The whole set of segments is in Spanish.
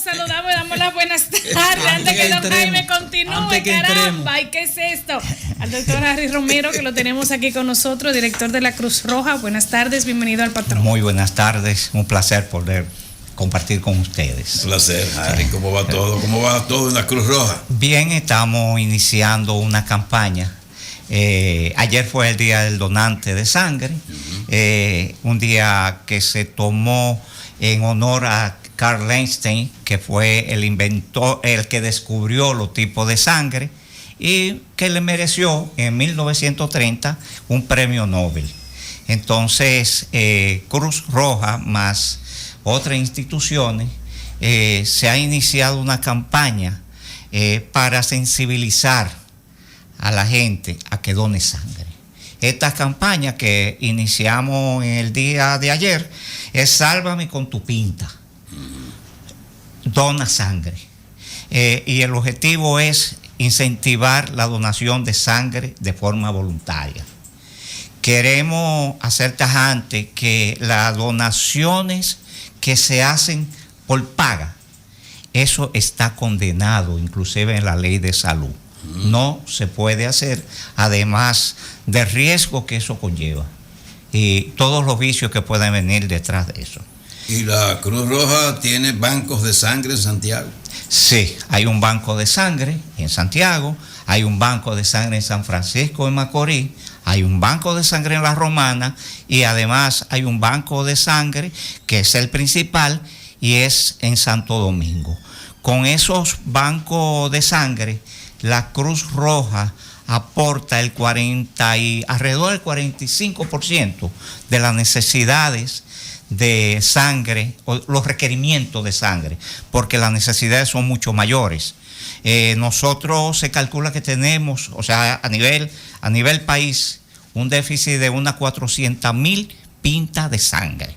saludamos y damos las buenas tardes antes que don Jaime continúe. Caramba, ¿y qué es esto? Al doctor Harry Romero, que lo tenemos aquí con nosotros, director de la Cruz Roja. Buenas tardes, bienvenido al patrón. Muy buenas tardes, un placer poder compartir con ustedes. Un placer, Harry. ¿Cómo va todo? ¿Cómo va todo en la Cruz Roja? Bien, estamos iniciando una campaña. Ayer fue el Día del Donante de Sangre, un día que se tomó en honor a Carl Einstein, que fue el inventor, el que descubrió los tipos de sangre y que le mereció en 1930 un premio Nobel. Entonces, Cruz Roja más otras instituciones, se ha iniciado una campaña para sensibilizar a la gente a que done sangre. Esta campaña que iniciamos en el día de ayer es Sálvame con tu pinta. Dona sangre. Y el objetivo es incentivar la donación de sangre de forma voluntaria. Queremos hacer tajante que las donaciones que se hacen por paga, eso está condenado inclusive en la ley de salud. No se puede hacer, además del riesgo que eso conlleva y todos los vicios que pueden venir detrás de eso. ¿Y la Cruz Roja tiene bancos de sangre en Santiago? Sí, hay un banco de sangre en Santiago, hay un banco de sangre en San Francisco de Macorís, hay un banco de sangre en La Romana y además hay un banco de sangre que es el principal y es en Santo Domingo. Con esos bancos de sangre, la Cruz Roja aporta alrededor del 45% de las necesidades de sangre, o los requerimientos de sangre, porque las necesidades son mucho mayores. Nosotros se calcula que tenemos, o sea, a nivel país, un déficit de unas 400,000 pintas de sangre.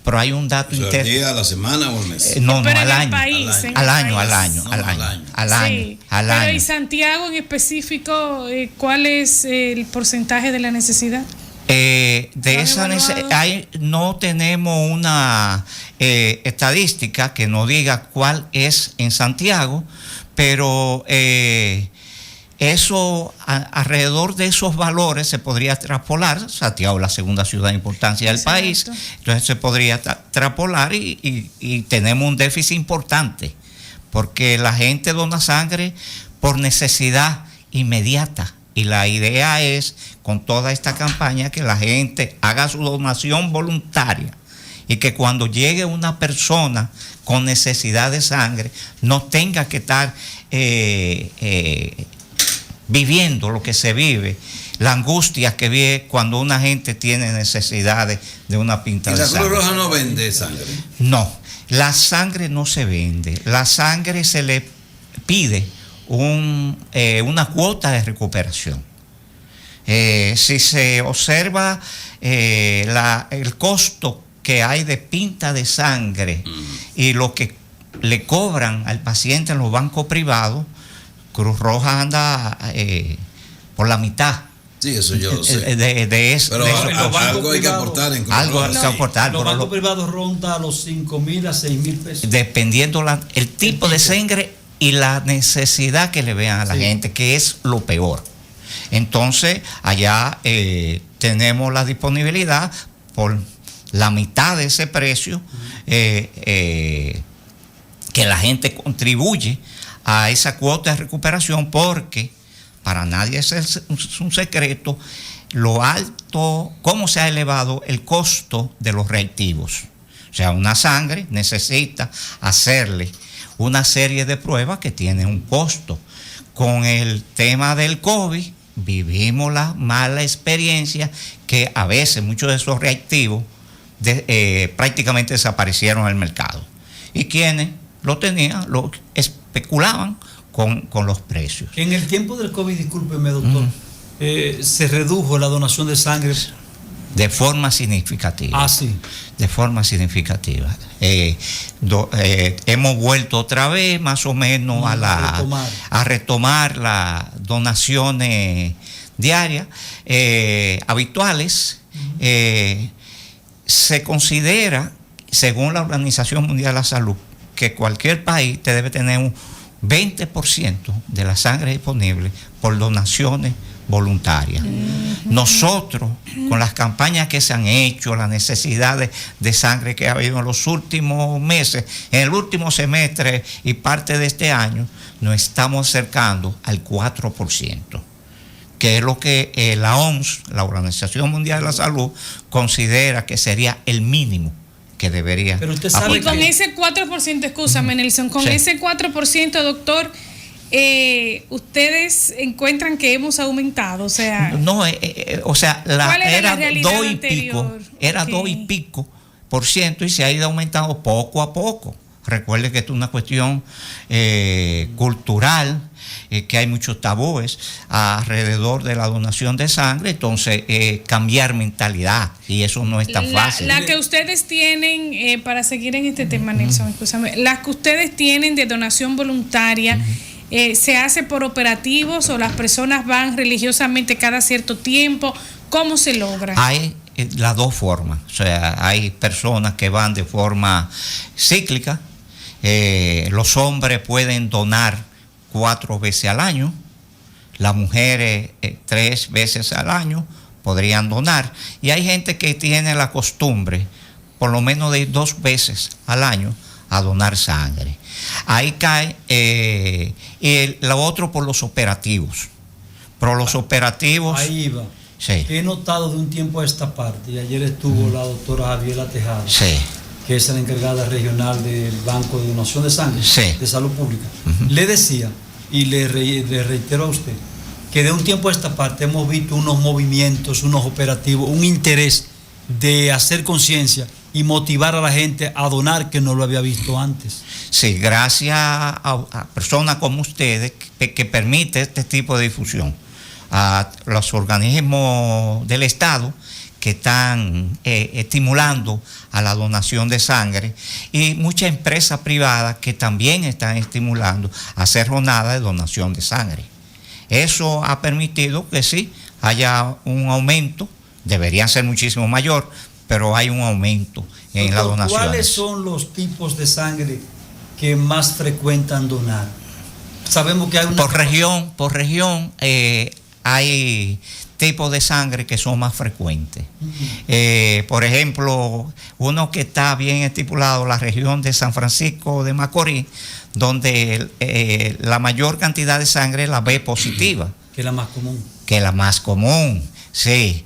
Pero hay un dato interno. ¿Al día, a la semana o al mes? No, pero al año. Al año. Pero ¿y Santiago en específico, cuál es el porcentaje de la necesidad? No tenemos una estadística que nos diga cuál es en Santiago, pero eso, alrededor de esos valores se podría extrapolar. Santiago es la segunda ciudad de importancia del país, entonces se podría extrapolar y tenemos un déficit importante, porque la gente dona sangre por necesidad inmediata. Y la idea es, con toda esta campaña, que la gente haga su donación voluntaria y que cuando llegue una persona con necesidad de sangre no tenga que estar viviendo lo que se vive, la angustia que vive cuando una gente tiene necesidades de una pinta de sangre. ¿Y la Cruz Roja no vende sangre? No, la sangre no se vende. La sangre se le pide una cuota de recuperación. Si se observa el costo que hay de pinta de sangre y lo que le cobran al paciente en los bancos privados, Cruz Roja anda por la mitad. Sí, eso yo lo sé. Pero algo hay que aportar en Cruz Roja. Algo hay que aportar. Los bancos privados ronda los 5,000 a 6,000 pesos. Dependiendo el tipo de sangre y la necesidad que le vean a la gente, que es lo peor. Entonces, allá tenemos la disponibilidad por la mitad de ese precio, que la gente contribuye a esa cuota de recuperación, porque para nadie es un secreto lo alto, cómo se ha elevado el costo de los reactivos. O sea, una sangre necesita hacerle una serie de pruebas que tienen un costo. Con el tema del COVID vivimos la mala experiencia que a veces muchos de esos reactivos prácticamente desaparecieron del mercado. Y quienes lo tenían, lo especulaban con los precios. En el tiempo del COVID, discúlpeme, doctor, se redujo la donación de sangre. De forma significativa. Sí. De forma significativa. Hemos vuelto otra vez más o menos a retomar las donaciones diarias habituales. Se considera, según la Organización Mundial de la Salud, que cualquier país te debe tener un 20% de la sangre disponible por donaciones voluntarias. Nosotros, con las campañas que se han hecho, las necesidades de sangre que ha habido en los últimos meses, en el último semestre y parte de este año, nos estamos acercando al 4%, que es lo que la OMS, la Organización Mundial de la Salud, considera que sería el mínimo que debería. Pero usted sabe y con ese 4%, escúchame, Nelson, con ese 4%, doctor, ustedes encuentran que hemos aumentado, o sea, no, o sea, era 2 y anterior? pico, era 2 y pico por ciento y se ha ido aumentando poco a poco. Recuerde que esto es una cuestión cultural, que hay muchos tabúes alrededor de la donación de sangre, entonces cambiar mentalidad, y eso no es tan fácil. La que ustedes tienen, para seguir en este tema, Nelson, escúchame, las que ustedes tienen de donación voluntaria, ¿se hace por operativos o las personas van religiosamente cada cierto tiempo? ¿Cómo se logra? Hay las dos formas, o sea, hay personas que van de forma cíclica. Los hombres pueden donar 4 veces al año, las mujeres 3 veces al año podrían donar, y hay gente que tiene la costumbre por lo menos de ir 2 veces al año a donar sangre. Ahí cae y lo otro por los operativos. Pero los operativos... Ahí iba. Sí. He notado de un tiempo a esta parte, y ayer estuvo la doctora Javiera Tejada, Sí. que es la encargada regional del Banco de Donación de Sangre, Sí. de Salud Pública. Le decía, y le reitero a usted, que de un tiempo a esta parte hemos visto unos movimientos, unos operativos, un interés de hacer conciencia y motivar a la gente a donar, que no lo había visto antes. Sí, gracias a personas como ustedes que permite este tipo de difusión, a los organismos del Estado que están estimulando a la donación de sangre, y muchas empresas privadas que también están estimulando a hacer jornadas de donación de sangre. Eso ha permitido que sí haya un aumento, debería ser muchísimo mayor, pero hay un aumento en la donación. ¿Cuáles son los tipos de sangre que más frecuentan donar? Sabemos que hay una... Por región hay tipos de sangre que son más frecuentes. Por ejemplo, uno que está bien estipulado, la región de San Francisco de Macorís, donde la mayor cantidad de sangre es la B positiva. Que es la más común. Que es la más común, sí.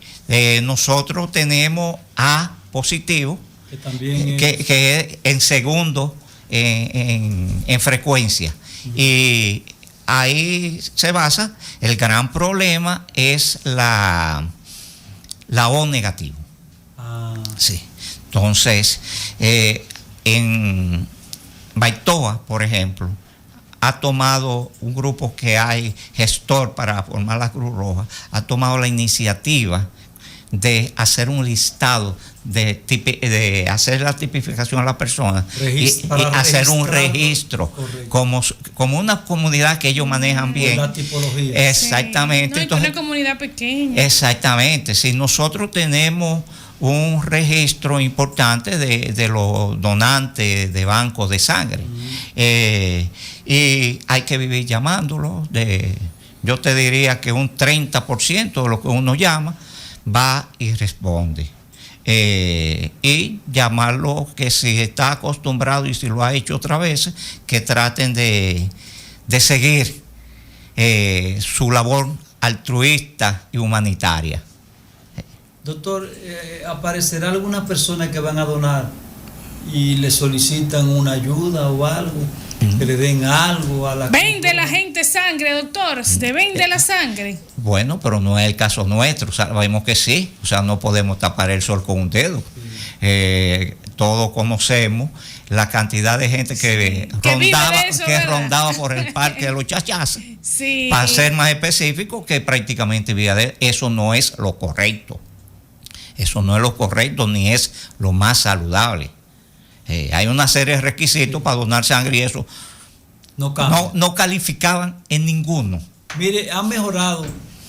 Nosotros tenemos A positivo, que también que es en segundo en frecuencia. Y ahí se basa. El gran problema es la O negativo. Sí. Entonces, en Baitoa, por ejemplo, ha tomado un grupo que hay gestor para formar la Cruz Roja, ha tomado la iniciativa de hacer un listado, de hacer la tipificación a la persona y hacer un registro como una comunidad que ellos manejan bien. La tipología. Exactamente. Sí. No, entonces, una comunidad pequeña. Exactamente. Si nosotros tenemos un registro importante de los donantes de bancos de sangre, y hay que vivir llamándolos. Yo te diría que un 30% de lo que uno llama va y responde. Y llamarlo, que si está acostumbrado y si lo ha hecho otra vez, que traten de seguir su labor altruista y humanitaria. Doctor, ¿aparecerá alguna persona que van a donar y le solicitan una ayuda o algo? Que le den algo a la... Vende la gente sangre, doctor, se vende la sangre. Bueno, pero no es el caso nuestro, sabemos que sí, o sea, no podemos tapar el sol con un dedo. Todos conocemos la cantidad de gente que rondaba por el parque de los Chachazas. Sí. Para ser más específico, que prácticamente vivía de eso. No es lo correcto. Eso no es lo correcto ni es lo más saludable. Hay una serie de requisitos para donar sangre y eso no calificaban en ninguno. Mire, ha mejorado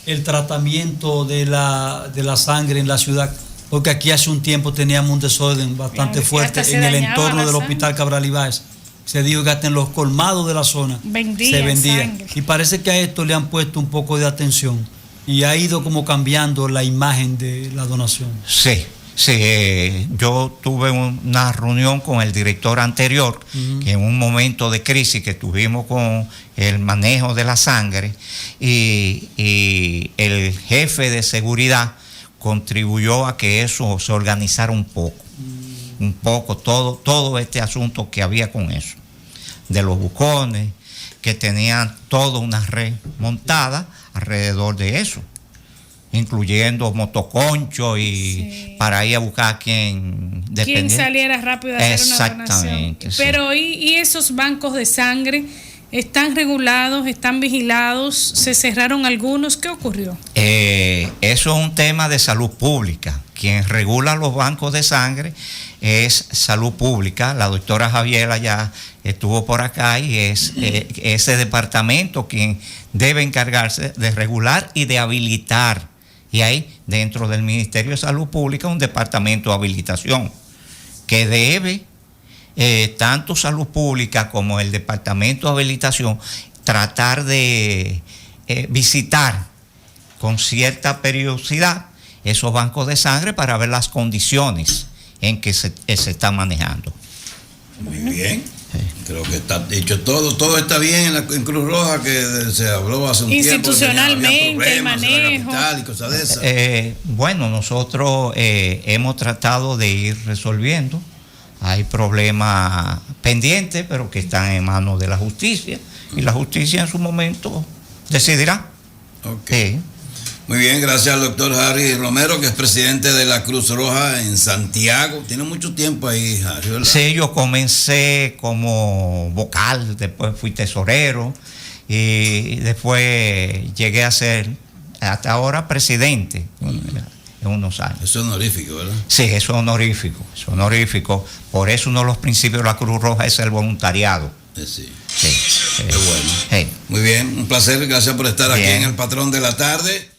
el tratamiento de la sangre en la ciudad, porque aquí hace un tiempo teníamos un desorden bastante fuerte en el entorno del Hospital Cabral Ibáez. se dijo que hasta en los colmados de la zona se vendía. Sangre. Y parece que a esto le han puesto un poco de atención y ha ido como cambiando la imagen de la donación. Sí, yo tuve una reunión con el director anterior, que en un momento de crisis que tuvimos con el manejo de la sangre, y el jefe de seguridad contribuyó a que eso se organizara un poco todo este asunto que había con eso, de los bucones, que tenían toda una red montada alrededor de eso, incluyendo motoconcho y para ir a buscar a quien saliera rápido a hacer una donación. Exactamente. Pero ¿y esos bancos de sangre están regulados, están vigilados? ¿Se cerraron algunos? ¿Qué ocurrió? Eso es un tema de salud pública. Quien regula los bancos de sangre es salud pública. La doctora Javiera ya estuvo por acá y es ese departamento quien debe encargarse de regular y de habilitar. Y hay dentro del Ministerio de Salud Pública un departamento de habilitación que debe, tanto Salud Pública como el departamento de habilitación, tratar de visitar con cierta periodicidad esos bancos de sangre para ver las condiciones en que se está manejando. Muy bien. Creo que está dicho todo está bien en Cruz Roja, que se habló hace un tiempo. Institucionalmente, el manejo. Y cosas de esas. Bueno, nosotros hemos tratado de ir resolviendo. Hay problemas pendientes, pero que están en manos de la justicia. Y la justicia en su momento decidirá. Okay. Muy bien, gracias al doctor Harry Romero, que es presidente de la Cruz Roja en Santiago. Tiene mucho tiempo ahí, Harry, ¿verdad? Sí, yo comencé como vocal, después fui tesorero y después llegué a ser, hasta ahora, presidente en unos años. Eso es honorífico, ¿verdad? Sí, eso es honorífico. Por eso uno de los principios de la Cruz Roja es el voluntariado. Sí. Sí. Qué bueno. Sí. Muy bien, un placer, gracias por estar aquí en El Patrón de la Tarde.